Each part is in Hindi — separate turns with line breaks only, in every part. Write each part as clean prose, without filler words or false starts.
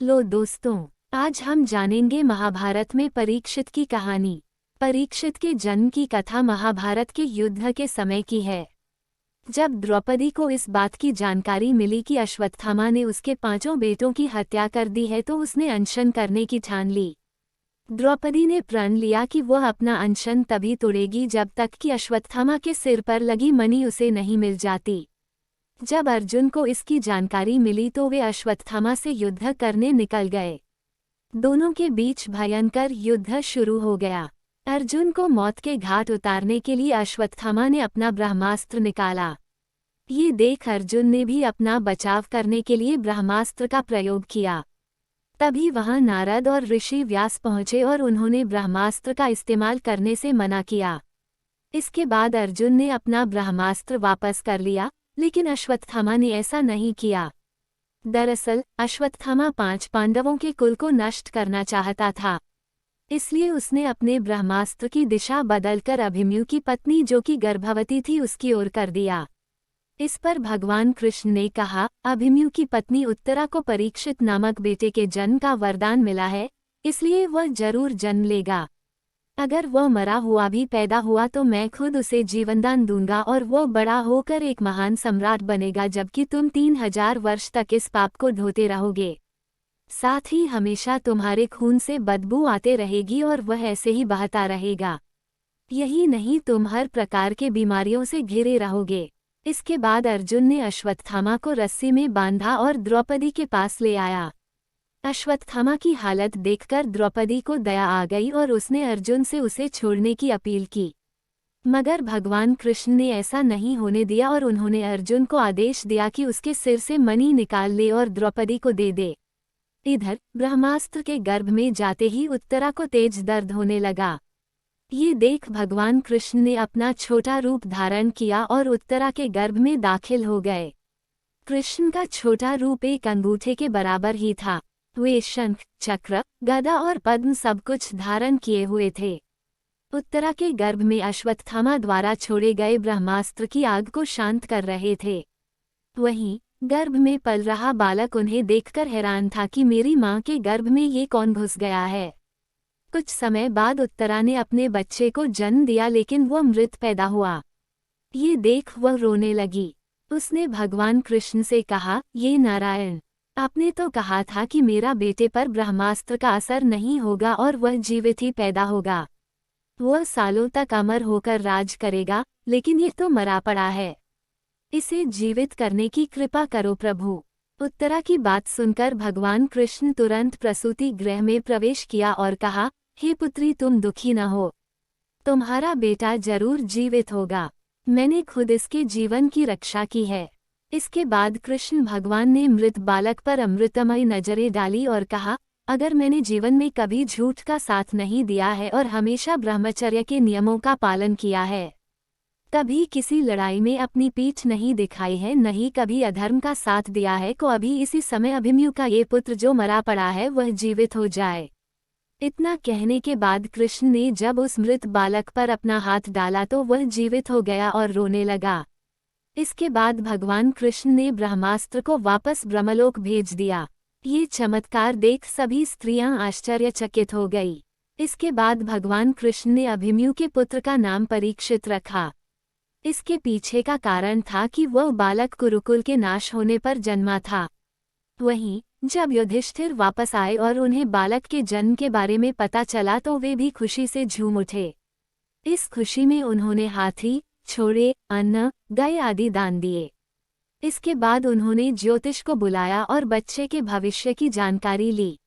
लो दोस्तों, आज हम जानेंगे महाभारत में परीक्षित की कहानी। परीक्षित के जन्म की कथा महाभारत के युद्ध के समय की है। जब द्रौपदी को इस बात की जानकारी मिली कि अश्वत्थामा ने उसके 5 बेटों की हत्या कर दी है तो उसने अनशन करने की ठान ली। द्रौपदी ने प्रण लिया कि वह अपना अनशन तभी तोड़ेगी जब तक कि अश्वत्थामा के सिर पर लगी मणि उसे नहीं मिल जाती। जब अर्जुन को इसकी जानकारी मिली तो वे अश्वत्थामा से युद्ध करने निकल गए। दोनों के बीच भयंकर युद्ध शुरू हो गया। अर्जुन को मौत के घाट उतारने के लिए अश्वत्थामा ने अपना ब्रह्मास्त्र निकाला। ये देख अर्जुन ने भी अपना बचाव करने के लिए ब्रह्मास्त्र का प्रयोग किया। तभी वहां नारद और ऋषि व्यास पहुंचे और उन्होंने ब्रह्मास्त्र का इस्तेमाल करने से मना किया। इसके बाद अर्जुन ने अपना ब्रह्मास्त्र वापस कर लिया, लेकिन अश्वत्थामा ने ऐसा नहीं किया। दरअसल अश्वत्थामा 5 पांडवों के कुल को नष्ट करना चाहता था। इसलिए उसने अपने ब्रह्मास्त्र की दिशा बदलकर अभिमन्यु की पत्नी जो कि गर्भवती थी उसकी ओर कर दिया। इस पर भगवान कृष्ण ने कहा, अभिमन्यु की पत्नी उत्तरा को परीक्षित नामक बेटे के जन्म का वरदान मिला है, इसलिए वह जरूर जन्म लेगा। अगर वह मरा हुआ भी पैदा हुआ तो मैं खुद उसे जीवनदान दूंगा और वह बड़ा होकर एक महान सम्राट बनेगा, जबकि तुम 3000 वर्ष तक इस पाप को ढोते रहोगे। साथ ही हमेशा तुम्हारे खून से बदबू आते रहेगी और वह ऐसे ही बहता रहेगा। यही नहीं, तुम हर प्रकार के बीमारियों से घिरे रहोगे। इसके बाद अर्जुन ने अश्वत्थामा को रस्सी में बांधा और द्रौपदी के पास ले आया। अश्वत्थामा की हालत देखकर द्रौपदी को दया आ गई और उसने अर्जुन से उसे छोड़ने की अपील की। मगर भगवान कृष्ण ने ऐसा नहीं होने दिया और उन्होंने अर्जुन को आदेश दिया कि उसके सिर से मणि निकाल ले और द्रौपदी को दे दे। इधर ब्रह्मास्त्र के गर्भ में जाते ही उत्तरा को तेज दर्द होने लगा। ये देख भगवान कृष्ण ने अपना छोटा रूप धारण किया और उत्तरा के गर्भ में दाखिल हो गए। कृष्ण का छोटा रूप एक अंगूठे के बराबर ही था। वे शंख, चक्र, गदा और पद्म सब कुछ धारण किए हुए थे। उत्तरा के गर्भ में अश्वत्थामा द्वारा छोड़े गए ब्रह्मास्त्र की आग को शांत कर रहे थे। वहीं गर्भ में पल रहा बालक उन्हें देखकर हैरान था कि मेरी मां के गर्भ में ये कौन घुस गया है। कुछ समय बाद उत्तरा ने अपने बच्चे को जन्म दिया, लेकिन वह मृत पैदा हुआ। ये देख वह रोने लगी। उसने भगवान कृष्ण से कहा, ये नारायण, आपने तो कहा था कि मेरा बेटे पर ब्रह्मास्त्र का असर नहीं होगा और वह जीवित ही पैदा होगा। वह सालों तक अमर होकर राज करेगा, लेकिन ये तो मरा पड़ा है। इसे जीवित करने की कृपा करो प्रभु। उत्तरा की बात सुनकर भगवान कृष्ण तुरंत प्रसूति गृह में प्रवेश किया और कहा, हे पुत्री, तुम दुखी न हो। तुम्हारा बेटा जरूर जीवित होगा। मैंने खुद इसके जीवन की रक्षा की है। इसके बाद कृष्ण भगवान ने मृत बालक पर अमृतमयी नजरें डाली और कहा, अगर मैंने जीवन में कभी झूठ का साथ नहीं दिया है और हमेशा ब्रह्मचर्य के नियमों का पालन किया है, कभी किसी लड़ाई में अपनी पीठ नहीं दिखाई है, नहीं कभी अधर्म का साथ दिया है, को अभी इसी समय अभिमन्यु का ये पुत्र जो मरा पड़ा है वह जीवित हो जाए। इतना कहने के बाद कृष्ण ने जब उस मृत बालक पर अपना हाथ डाला तो वह जीवित हो गया और रोने लगा। इसके बाद भगवान कृष्ण ने ब्रह्मास्त्र को वापस ब्रह्मलोक भेज दिया। ये चमत्कार देख सभी स्त्रियां आश्चर्यचकित हो गई। इसके बाद भगवान कृष्ण ने अभिमन्यु के पुत्र का नाम परीक्षित रखा। इसके पीछे का कारण था कि वह बालक कुरुकुल के नाश होने पर जन्मा था। वहीं जब युधिष्ठिर वापस आए और उन्हें बालक के जन्म के बारे में पता चला तो वे भी खुशी से झूम उठे। इस खुशी में उन्होंने हाथी, छोड़े, अन्न, गाय आदि दान दिए। इसके बाद उन्होंने ज्योतिष को बुलाया और बच्चे के भविष्य की जानकारी ली।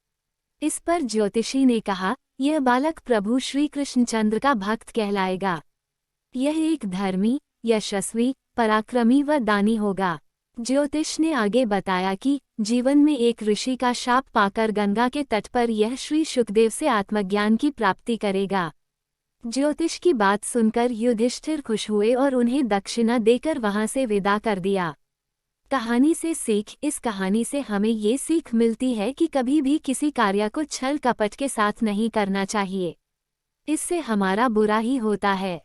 इस पर ज्योतिषी ने कहा, यह बालक प्रभु श्री कृष्णचंद्र का भक्त कहलाएगा। यह एक धर्मी, यशस्वी, पराक्रमी व दानी होगा। ज्योतिष ने आगे बताया कि जीवन में एक ऋषि का शाप पाकर गंगा के तट पर यह श्री शुकदेव से आत्मज्ञान की प्राप्ति करेगा। ज्योतिष की बात सुनकर युधिष्ठिर खुश हुए और उन्हें दक्षिणा देकर वहां से विदा कर दिया। कहानी से सीख। इस कहानी से हमें ये सीख मिलती है कि कभी भी किसी कार्य को छल कपट के साथ नहीं करना चाहिए। इससे हमारा बुरा ही होता है।